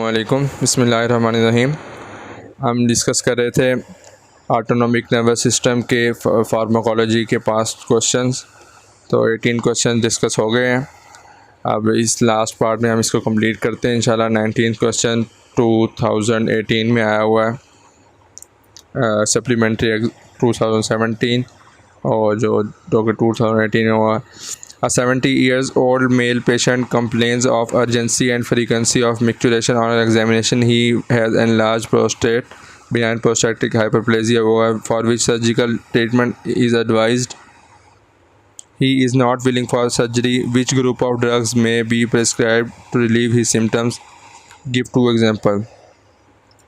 अस्सलामुअलैकुम बिस्मिल्लाहिर्रहमानिर्रहीम। हम डिस्कस कर रहे थे ऑटोनॉमिक नर्वस सिस्टम के फार्माकोलॉजी के पास्ट क्वेश्चंस। तो 18 क्वेश्चन डिस्कस हो गए हैं। अब इस लास्ट पार्ट में हम इसको कंप्लीट करते हैं इंशाल्लाह। 19 क्वेश्चन 2018 में आया हुआ है, सप्लीमेंट्री 2017 और जो 2018 में हुआ। A 70 years old male patient complains of urgency and frequency of micturition on examination. He has enlarged prostate, benign prostatic hyperplasia, for which surgical treatment is advised. He is not willing for surgery. Which group of drugs may be prescribed to relieve his symptoms? Give 2 examples.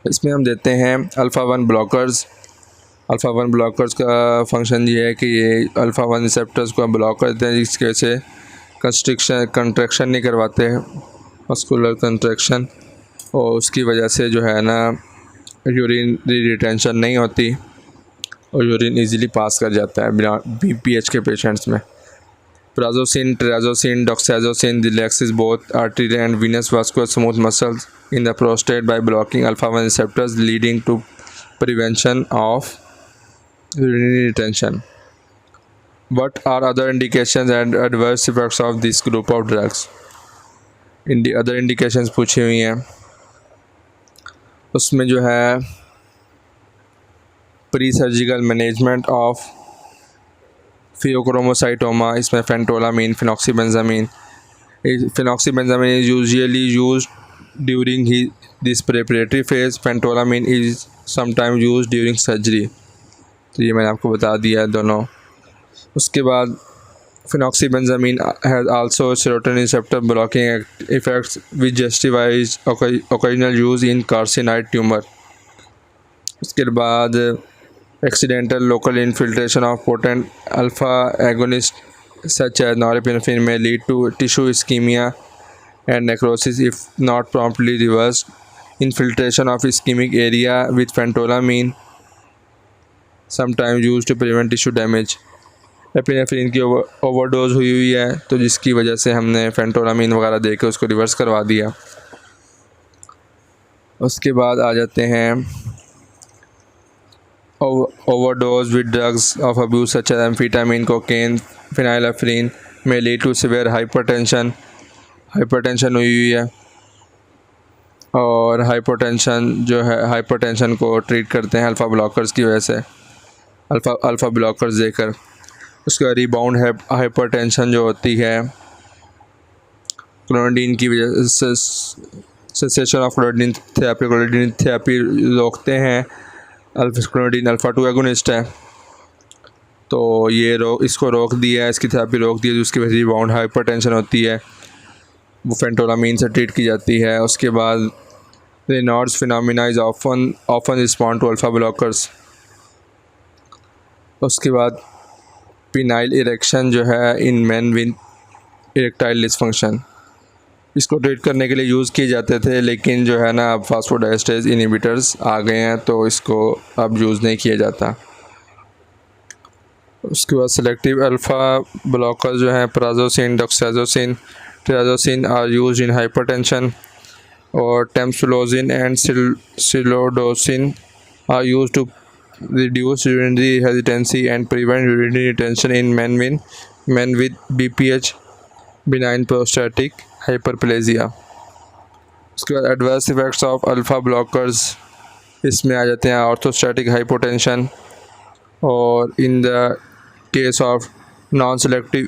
इसमें हम देते हैं अल्फ़ा-1 blockers. अल्फ़ा-1 blockers का function ये है कि ये अल्फ़ा-1 receptors को ब्लॉक कर देते हैं, जिसकी वजह से कंट्रैक्शन नहीं करवाते हैं, मस्कुलर कंट्रैक्शन, और उसकी वजह से जो है ना यूरिन रिटेंशन नहीं होती और यूरिन इजीली पास कर जाता है बिना BPH के पेशेंट्स में। Prazosin, terazosin, doxazosin relaxes both artery and venous vascular smooth muscles in the prostate by blocking alpha one receptors, leading to prevention of urinary retention. What are other indications and adverse effects of this group of drugs? other indications पूछी हुई हैं। उसमें जो है pre surgical management of pheochromocytoma, इसमें phentolamine, फिनॉक्सीबेंजामीन। फिनॉक्सीबेंजामीन is usually used during this preparatory phase. फेंटोलामीन is sometimes used during surgery. तो ये मैंने आपको बता दिया है दोनों। उसके बाद phenoxybenzamine has also serotonin receptor blocking effects which justifies occasional use in carcinoid tumour. उसके बाद accidental local infiltration of potent alpha agonist such as norepinephrine may lead to tissue ischemia and necrosis if not promptly reversed. Infiltration of ischemic area with phentolamine sometimes use to prevent tissue damage. Epinephrine की overdose हुई है, तो जिसकी वजह से हमने फेंटोलामीन वगैरह दे के उसको रिवर्स करवा दिया। उसके बाद आ जाते हैं overdose with drugs of abuse such as amphetamine, cocaine, phenylephrine में लीड टू सिवियर हाइपरटेंशन हुई है, और हाइपरटेंशन जो है हाइपरटेंशन को ट्रीट करते हैं अल्फ़ा ब्लॉकर्स की वजह से, अल्फ़ा ब्लॉकर्स देकर। उसका रिबाउंड हाइपरटेंशन जो होती है क्लोनाडीन की वजह से, सेसेशन ऑफ क्लोनाडीन थेरेपी रोकते हैं। क्लोनाडीन अल्फ़ा-2 एगोनिस्ट है, तो ये इसको रोक दिया, इसकी थेरेपी रोक दी, जिसकी वजह से रिबाउंड हाइपरटेंशन होती है, वो फेंटोलामीन से ट्रीट की जाती है। उसके बाद Raynaud's phenomena is often respond to alpha blockers. उसके बाद पिनाइल इरेक्शन जो है in man with erectile dysfunction, इसको ट्रीट करने के लिए यूज़ किए जाते थे, लेकिन जो है ना अब फास्फोडाइएस्टेज इनहिबिटर्स आ गए हैं, तो इसको अब यूज़ नहीं किया जाता। उसके बाद सेलेक्टिव अल्फ़ा ब्लॉकर्स जो हैं prazosin, doxazosin, terazosin are used in hypertension, और tamsulosin and silodosin are used to reduce urinary hesitancy and prevent urinary retention in men with BPH, benign prostatic hyperplasia. उसके बाद adverse effects of alpha blockers, इसमें आ जाते हैं orthostatic hypotension, और in the case of non selective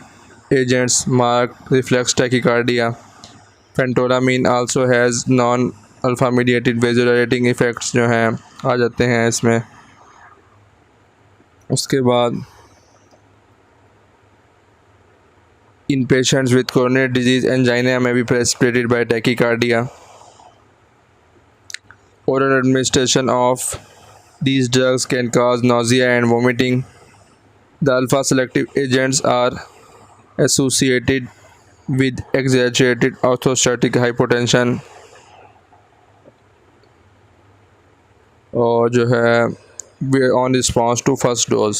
agents mark reflex tachycardia. Phentolamine also has non alpha mediated vasodilating effects जो हैं आ जाते हैं इसमें। उसके बाद in patients with coronary disease angina may be precipitated by tachycardia. Oral administration of these drugs can cause nausea and vomiting. The alpha selective agents are associated with exaggerated orthostatic hypotension, और जो है on response to first dose.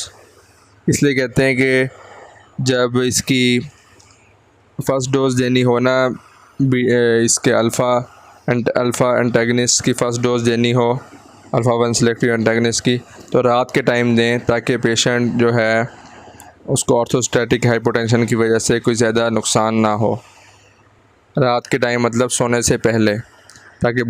इसलिए कहते हैं कि जब इसकी first dose देनी हो ना इसके अल्फ़ा अल्फ़ा एंटागनिस्ट की फ़र्स्ट डोज देनी हो, अल्फ़ा 1 सेलेक्टिव एंटागनिस्ट की, तो रात के टाइम दें ताकि पेशेंट जो है उसको ऑर्थोस्टैटिक हाइपोटेंशन की वजह से कोई ज़्यादा नुकसान ना हो। रात के टाइम मतलब सोने से पहले, ताकि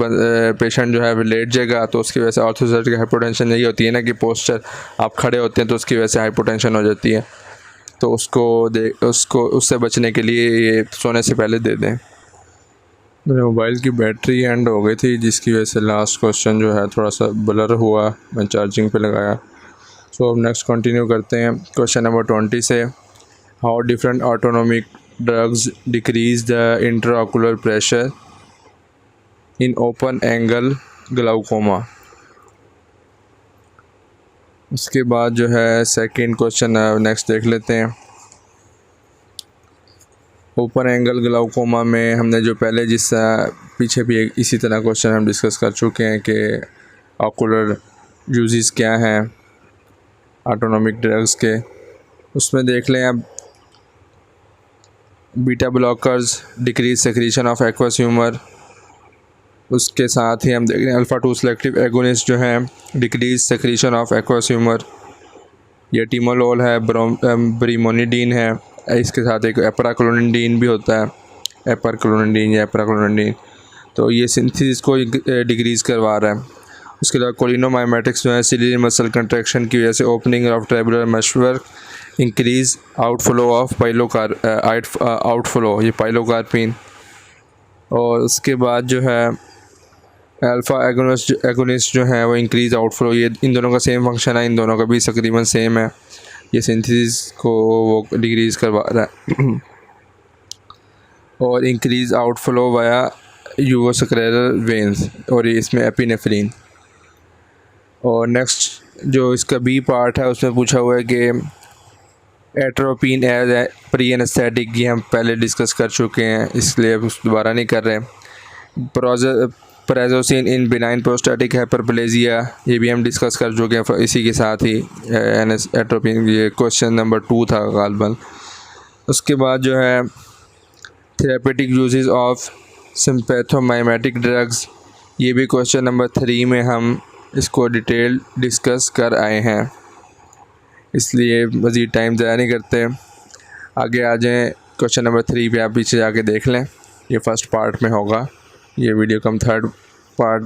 पेशेंट जो है लेट जाएगा तो उसकी वजह से ऑर्थोस्टैटिक हाइपोटेंशन यही होती है ना कि पोस्चर आप खड़े होते हैं तो उसकी वजह से हाइपोटेंशन हो जाती है, तो उसको उससे बचने के लिए ये सोने से पहले दे दें। मेरे मोबाइल की बैटरी एंड हो गई थी जिसकी वजह से लास्ट क्वेश्चन जो है थोड़ा सा ब्लर हुआ, मैं चार्जिंग पे लगाया। सो अब नेक्स्ट कंटिन्यू करते हैं क्वेश्चन नंबर 20 से। How different autonomic drugs decrease the intraocular pressure in open angle glaucoma. उसके बाद जो है सेकंड क्वेश्चन नेक्स्ट देख लेते हैं। ओपन एंगल ग्लाउकोमा में हमने जो पहले जिस पीछे भी इसी तरह क्वेश्चन हम डिस्कस कर चुके हैं कि ऑकुलर यूजेस क्या हैं ऑटोनोमिक ड्रग्स के, उसमें देख लें अब beta blockers decrease secretion of aqueous humour, उसके साथ ही हम देख रहे हैं अल्फ़ा 2 सेलेक्टिव एगोनिस्ट जो हैं decrease secretion of aqueous humour, ये टीमोलोल है, ब्रीमोनिडीन है, इसके साथ एक एपराक्लोनिडीन भी होता है, एपरक्लोनिडीन या एपराक्लोनिडीन, तो ये सिंथेसिस को डिक्रीज़ करवा रहा है। उसके अलावा कोलिनोमाइमेटिक्स जो है सिलियरी मसल कंट्रैक्शन की वजह से opening of trabecular meshwork, increase outflow of outflow ये पाइलोकार्पिन, और उसके बाद जो है अल्फ़ा एगोनिस्ट जो है वो इंक्रीज आउटफ्लो, ये इन दोनों का सेम फंक्शन है, इन दोनों का भी तकरीबन सेम है, ये सिंथेसिस को वो डिक्रीज़ करवा रहा है और इंक्रीज आउटफ्लो वाया यूवोस्क्लेरल वेन्स, और ये इसमें एपिनेफ्रीन। और नेक्स्ट जो इसका बी पार्ट है उसमें पूछा हुआ है कि atropine as a pre anaesthetic, ये हम पहले डिस्कस कर चुके हैं इसलिए दोबारा नहीं कर रहे। प्राजोसिन इन बिनाइन प्रोस्टैटिक हाइपरप्लेजिया, ये भी हम डिस्कस कर चुके हैं इसी के साथ ही एट्रोपिन, ये क्वेश्चन नंबर 2 था गालबन। उसके बाद जो है therapeutic uses of sympathomimetic drugs, ये भी क्वेश्चन नंबर 3 में हम इसको डिटेल डिस्कस कर आए हैं, इसलिए मज़ीद टाइम ज़ाया नहीं करते, आगे आ जाएँ क्वेश्चन नंबर 3 पे, आप पीछे जाके देख लें, ये फर्स्ट पार्ट में होगा, ये वीडियो का हम थर्ड पार्ट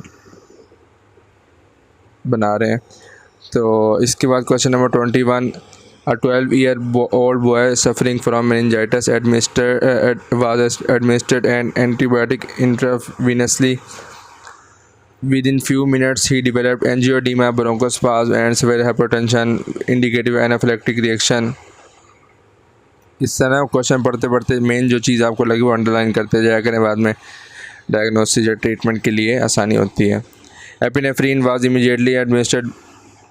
बना रहे हैं। तो इसके बाद question number 21, a 12-year-old boy suffering from meningitis was administered an antibiotic intravenously. Within few minutes he developed angioedema, bronchospasm and severe hypertension, indicative anaphylactic reaction. इस तरह क्वेश्चन पढ़ते पढ़ते मेन जो चीज़ आपको लगी वो अंडरलाइन करते जाया करें, बाद में डायग्नोसिस या ट्रीटमेंट के लिए आसानी होती है। Epinephrine was immediately administered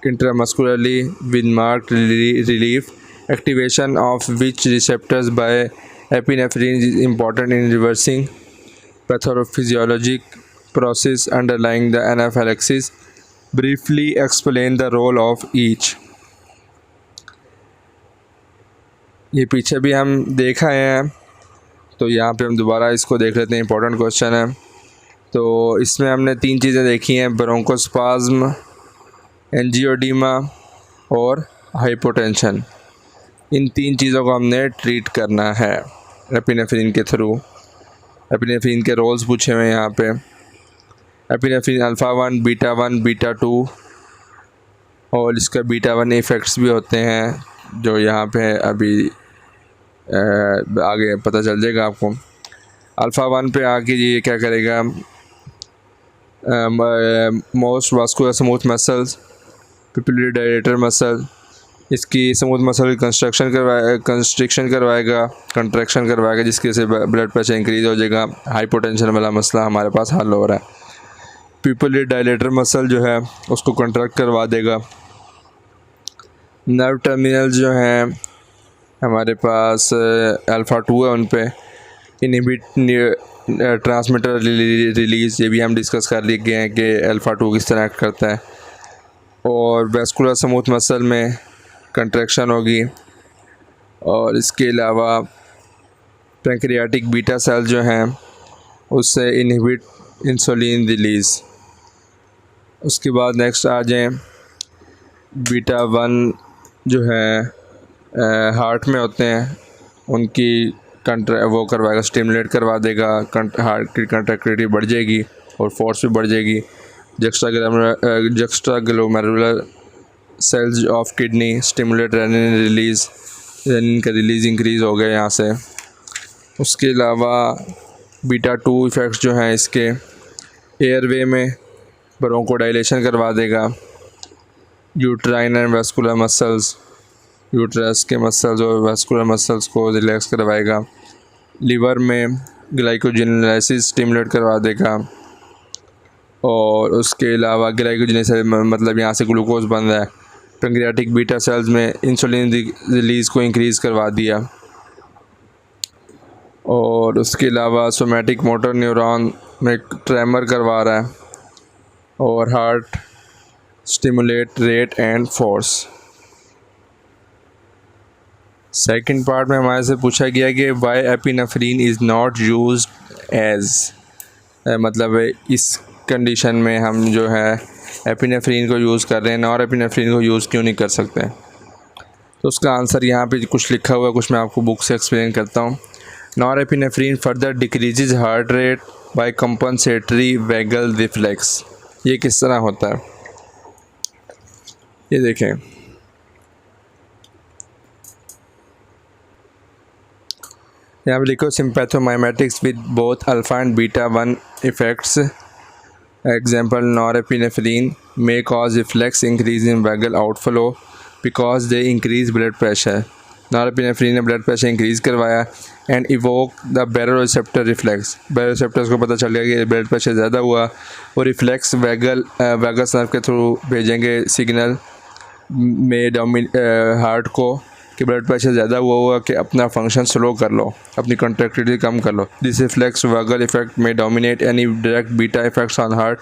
intramuscularly with marked relief, activation of which receptors by epinephrine is important in reversing pathophysiologic process underlying the anaphylaxis, briefly explain the role of each. ये पीछे भी हम देखा है, तो यहाँ पे हम दोबारा इसको देख लेते हैं, इंपॉर्टेंट क्वेश्चन है। तो इसमें हमने 3 चीज़ें देखी हैं, ब्रोंकोस्पाज्म, एंजियोडीमा और हाइपोटेंशन, इन 3 चीज़ों को हमने ट्रीट करना है एपिनेफ्रीन के थ्रू। एपिनेफ्रीन के रोल्स पूछे हुए हैं यहाँ पे, एपिनेफ्रीन अल्फ़ा 1, बीटा 1, बीटा 2, और इसका बीटा 1 इफ़ेक्ट्स भी होते हैं जो यहाँ पे अभी आगे पता चल जाएगा आपको। अल्फ़ा 1 पे आके ये क्या करेगा, most vascular smooth muscles, pupillary dilator muscle, इसकी स्मूथ मसल कंस्ट्रिक्शन करवाएगा, कंट्रैक्शन करवाएगा, जिसकी वजह से ब्लड प्रेशर इंक्रीज़ हो जाएगा, हाइपोटेंशन वाला मसला हमारे पास हल हो रहा है। पिपिलरी डायलेटर मसल जो है उसको कंट्रैक्ट करवा देगा। नर्व टर्मिनल्स जो हैं हमारे पास अल्फ़ा 2 है, उन पे इनहिबिट ट्रांसमीटर रिलीज़, ये भी हम डिस्कस कर लिए गए हैं कि अल्फ़ा 2 किस तरह एक्ट करता है। और वेस्कुलर स्मूथ मसल में कंट्रैक्शन होगी, और इसके अलावा पैंक्रियाटिक बीटा सेल जो हैं उससे इनहिबिट इंसुलिन रिलीज़। उसके बाद नेक्स्ट आ जाएँ, बीटा 1 जो है हार्ट में होते हैं, उनकी वो करवाएगा, स्टिमुलेट करवा देगा, हार्ट की कंट्रैक्टिलिटी बढ़ जाएगी और फोर्स भी बढ़ जाएगी। Juxtaglomerular cells of kidney stimulate renin release, renin का रिलीज़ इंक्रीज़ हो गया यहाँ से। उसके अलावा बीटा 2 इफ़ेक्ट्स जो हैं इसके, एयरवे में ब्रोंकोडाइलेशन करवा देगा, uterine and vascular muscles, uterus के मसल्स और वेस्कुलर मसल्स को रिलैक्स करवाएगा, लीवर में ग्लाइकोजेनेसिस स्टिमुलेट करवा देगा, और उसके अलावा ग्लाइकोजेनेसिस मतलब यहाँ से ग्लूकोज बन रहा है, पैंक्रियाटिक बीटा सेल्स में इंसुलिन रिलीज़ को इंक्रीज़ करवा दिया, और उसके अलावा सोमैटिक मोटर न्यूरॉन में ट्रेमर करवा रहा है, और heart stimulate rate and force. Second part में हमारे से पूछा गया कि why epinephrine is not used as, मतलब इस कंडीशन में हम जो है एपिनेफ्रीन को यूज़ कर रहे हैं, नॉर एपिनेफ्रीन को यूज़ क्यों नहीं कर सकते। तो उसका आंसर यहाँ पे कुछ लिखा हुआ है, कुछ मैं आपको बुक से एक्सप्लेन करता हूँ। Nor epinephrine further decreases heart rate by compensatory vagal reflex. ये किस तरह होता है, ये देखें, यहाँ पे लिखो sympathomimetics with both alpha and beta 1 effects, example norepinephrine may cause reflex increase in vagal outflow because they increase blood pressure। नॉरएपिनेफ्रीन ने ब्लड प्रेशर इंक्रीज करवाया and evoke the baroreceptor reflex, baroreceptors को पता चल गया कि ब्लड प्रेशर ज़्यादा हुआ, वो रिफ्लेक्स वैगस नर्व के थ्रू भेजेंगे सिग्नल में हार्ट को कि ब्लड प्रेशर ज़्यादा हुआ कि अपना फंक्शन स्लो कर लो, अपनी कंट्रैक्टिलिटी कम कर लो। दिस रिफ्लेक्स वैगल इफेक्ट में dominate any direct beta effects on heart.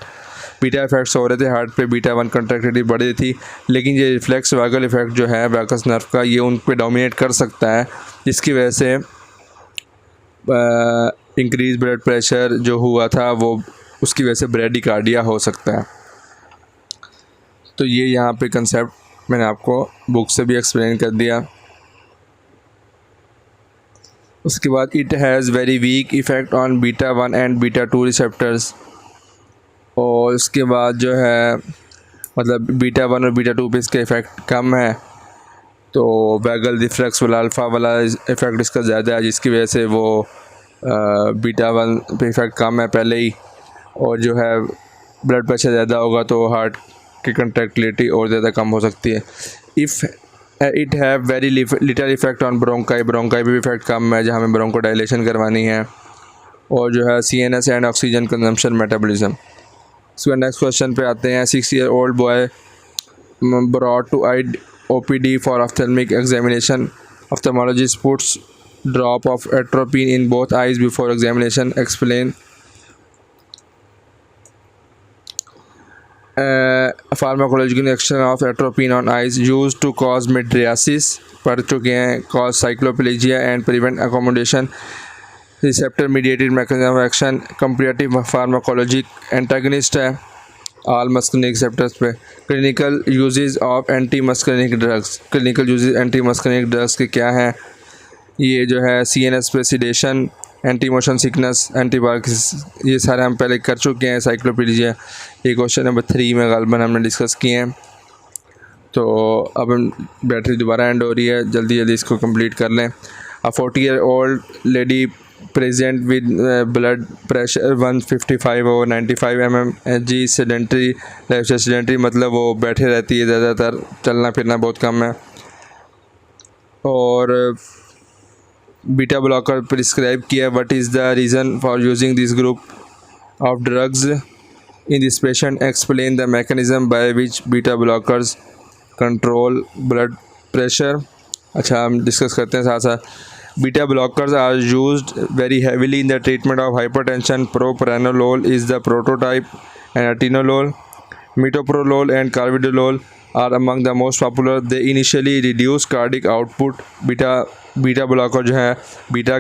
Beta effects हो रहे थे हार्ट पे, बीटा 1 कंट्रैक्टिलिटी बढ़ रही थी, लेकिन ये रिफ्लेक्स वैगल इफेक्ट जो है वैगस नर्व का, ये उन पे डोमिनेट कर सकता है, जिसकी वजह से इंक्रीज ब्लड प्रेशर जो हुआ था वो उसकी वजह से ब्रेडिकार्डिया हो सकता है। तो ये यहाँ पे कंसेप्ट मैंने आपको बुक से भी एक्सप्लेन कर दिया। उसके बाद it has very weak effect on beta 1 and beta 2 receptors, और उसके बाद जो है मतलब बीटा 1 और बीटा 2 पे इसका इफ़ेक्ट कम है, तो वैगल रिफ्लेक्स वाला अल्फ़ा वाला इफ़ेक्ट इसका ज़्यादा है, जिसकी वजह से वो बीटा 1 पे इफ़ेक्ट कम है पहले ही, और जो है ब्लड प्रेशर ज़्यादा होगा तो हार्ट की कंट्रैक्टिलिटी और ज़्यादा कम हो सकती है। If it have very little effect on bronchi, bronchi भी इफेक्ट कम है जहाँ हमें ब्रोंकोडाइलेशन करवानी है, और जो है CNS and oxygen consumption metabolism. इसके बाद नेक्स्ट क्वेश्चन पे आते हैं। 6 year old boy brought to eye OPD for ophthalmic examination, ophthalmologist puts drop of atropine in both eyes before examination, explain. Pharmacological action of atropine on eyes use to cause mydriasis पढ़ चुके हैं, cause cycloplegia and prevent accommodation, receptor mediated mechanism of action, comparative pharmacology antagonist है all muscarinic receptors पे। Clinical uses of anti muscarinic drugs, clinical uses anti muscarinic drugs के क्या हैं, ये जो है CNS पे sedation, anti motion sickness, antibiotics, ये सारे हम पहले कर चुके हैं। साइक्लोपीडिया ये क्वेश्चन नंबर 3 में गालबन हमने डिस्कस किए हैं। तो अब बैटरी दोबारा एंड हो रही है, जल्दी जल्दी इसको कंप्लीट कर लें। अ 40 year old lady present with blood pressure 155 और 95 mmHg, sedentary life style, sedentary मतलब वो बैठे रहती है ज़्यादातर, चलना फिरना बहुत कम है, और बीटा ब्लॉकर प्रिस्क्राइब किया। What is the reason for using this group of drugs in this patient, explain the mechanism by which beta blockers control blood pressure. अच्छा, हम डिस्कस करते हैं साथ साथ। Beta blockers are used very heavily in the treatment of hypertension. Propranolol is the prototype and atenolol, metoprolol and carvedilol are among the most popular. They initially reduce cardiac output. Beta blocker जो है beta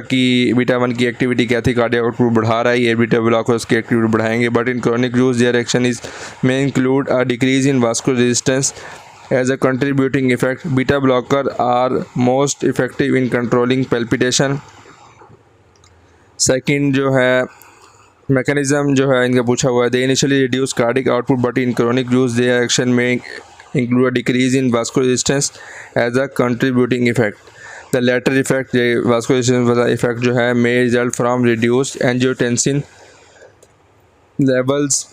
1 की activity क्या थी, cardiac output बढ़ा रहा है, ये beta blocker उसकी एक्टिविटी बढ़ाएंगे. But in chronic use their action is may include a decrease in vascular resistance as a contributing effect. Beta blocker are most effective in controlling palpitation. Second जो है mechanism जो है इनका पूछा हुआ है, they initially reduce cardiac output but in chronic use their action may include a decrease in vascular resistance as a contributing effect. The latter effect vascular resistance वाला effect जो है may result from reduced angiotensin levels.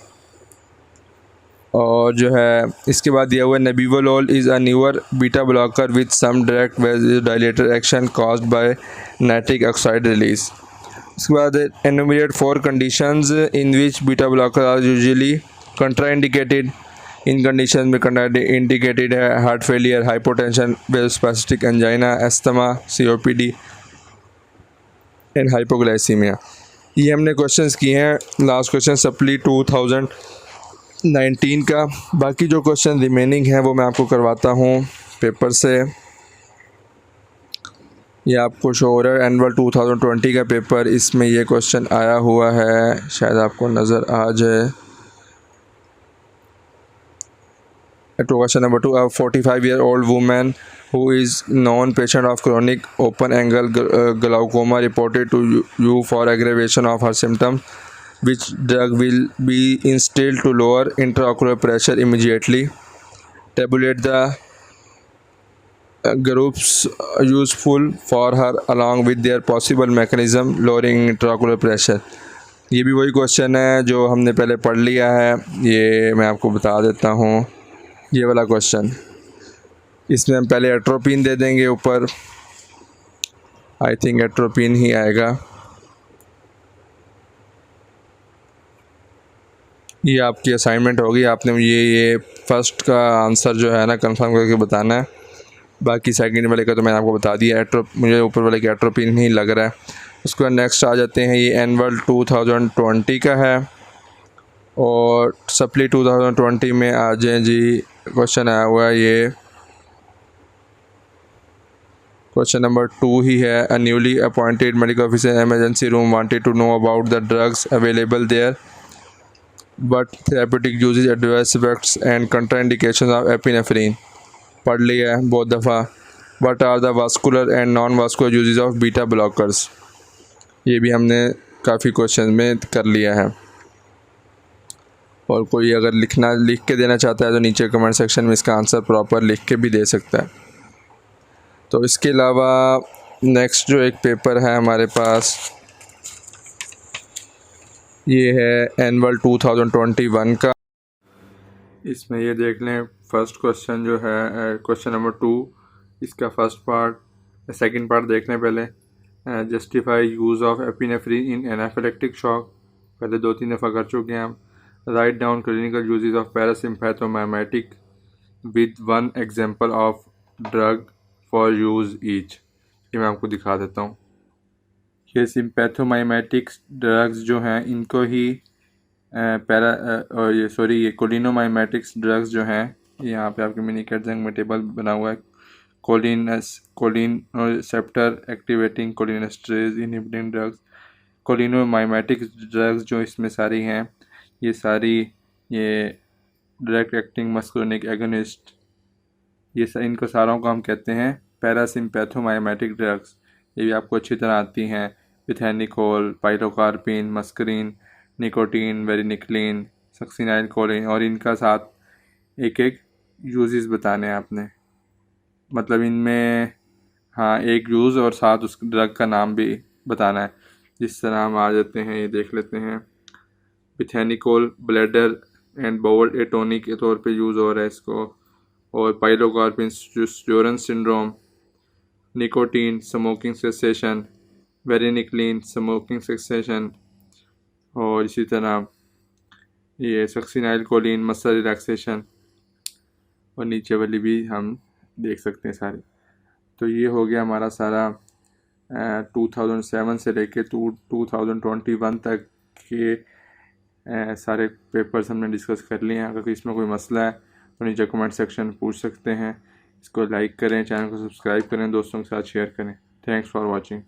और जो है इसके बाद दिया हुआ है nebivolol is a newer beta blocker with some direct dilator action caused by nitric oxide release. उसके बाद enumerate 4 conditions in which beta blocker are usually contraindicated. इन कंडीशन में इंडिकेटेड है heart failure, hypotension, specific angina, asthma, COPD and hypoglycaemia. ये हमने questions किए हैं. Last question supply 2019 का. बाकी जो क्वेश्चन रिमेनिंग हैं वो मैं आपको करवाता हूँ पेपर से. ये आपको शो हो रहा है एनुअल 2020 का पेपर. इसमें ये क्वेश्चन आया हुआ है, शायद आपको नज़र आ जाए. Question number 2, a 45-year-old woman who is known patient of chronic open angle glaucoma reported to you for aggravation of her symptoms. Which drug will be instilled to lower intraocular pressure immediately? Tabulate the groups useful for her along with their possible mechanism lowering intraocular pressure. ये भी वही question है जो हमने पहले पढ़ लिया है. ये मैं आपको बता देता हूँ. ये वाला क्वेश्चन, इसमें हम पहले एट्रोपिन दे देंगे ऊपर. आई थिंक एट्रोपिन ही आएगा. ये आपकी असाइनमेंट होगी. आपने ये फर्स्ट का आंसर जो है ना कंफर्म करके बताना है. बाकी सेकंड वाले का तो मैंने आपको बता दिया. मुझे ऊपर वाले का एट्रोपिन ही लग रहा है. उसके बाद नेक्स्ट आ जाते हैं. ये एनुअल 2020 का है और सप्ली 2020 में आ जाए जी. क्वेश्चन आया हुआ है, ये क्वेश्चन नंबर 2 ही है. A newly appointed medical officer emergency room wanted to know about the drugs available there but therapeutic uses, adverse effects and contraindications of epinephrine. पढ़ लिया है बहुत दफ़ा. What are the vascular and non-vascular uses of beta blockers? ये भी हमने काफ़ी question में कर लिया है. और कोई अगर लिख के देना चाहता है तो नीचे कमेंट सेक्शन में इसका आंसर प्रॉपर लिख के भी दे सकता है. तो इसके अलावा नेक्स्ट जो एक पेपर है हमारे पास, ये है एनुअल 2021 का. इसमें ये देख लें फर्स्ट क्वेश्चन जो है क्वेश्चन नंबर 2, इसका फर्स्ट पार्ट. सेकंड पार्ट देख लें पहले. Justify use of epinephrine in anaphylactic shock. पहले 2-3 दफ़ा कर चुके हैं हम. Write down clinical uses of parasympathomimetic with 1 example of drug for use each. ये मैं आपको दिखा देता हूँ. ये सिम्पैथोमाइमेटिक्स ड्रग्स जो हैं इनको ही ये कोलिनोमाइमेटिक्स ड्रग्स जो हैं, यहाँ पे आपके मिनी कैटजंग में टेबल बना हुआ है. कोलिनोसेप्टर एक्टिवेटिंग कोलिनेस्टरेज इनहिबिटिंग ड्रग्स. कोलिनोमाइमेटिक्स ड्रग्स जो इसमें सारी हैं, ये सारी ये डायरेक्ट एक्टिंग मस्कुलिनिक एगोनिस्ट, ये इनको सारों को हम कहते हैं पैरासिम्पैथोमाइमेटिक ड्रग्स. ये भी आपको अच्छी तरह आती हैं. Bethanechol, pilocarpine, muscarine, nicotine, varenicline, succinylcholine कोलिन. और इनका साथ एक एक यूजेस बताने हैं आपने. मतलब इनमें हाँ एक यूज़ और साथ उस ड्रग का नाम भी बताना है. जिस तरह हम आ जाते हैं, ये देख लेते हैं. Bethanechol bladder and bowel atonic के तौर पे यूज़ हो रहा है इसको. और pilocarpine Sjogren syndrome. Nicotine smoking cessation, varenicline smoking cessation. और इसी तरह ये सक्सिनाइल कोलिन मसल रिलैक्सेशन. और नीचे वाली भी हम देख सकते हैं सारी. तो ये हो गया हमारा सारा 2007 से लेके 2021 तक के सारे पेपर्स हमने डिस्कस कर लिए हैं. अगर इसमें कोई मसला है तो नीचे कमेंट सेक्शन पूछ सकते हैं। इसको लाइक करें, चैनल को सब्सक्राइब करें, दोस्तों के साथ शेयर करें। Thanks for watching.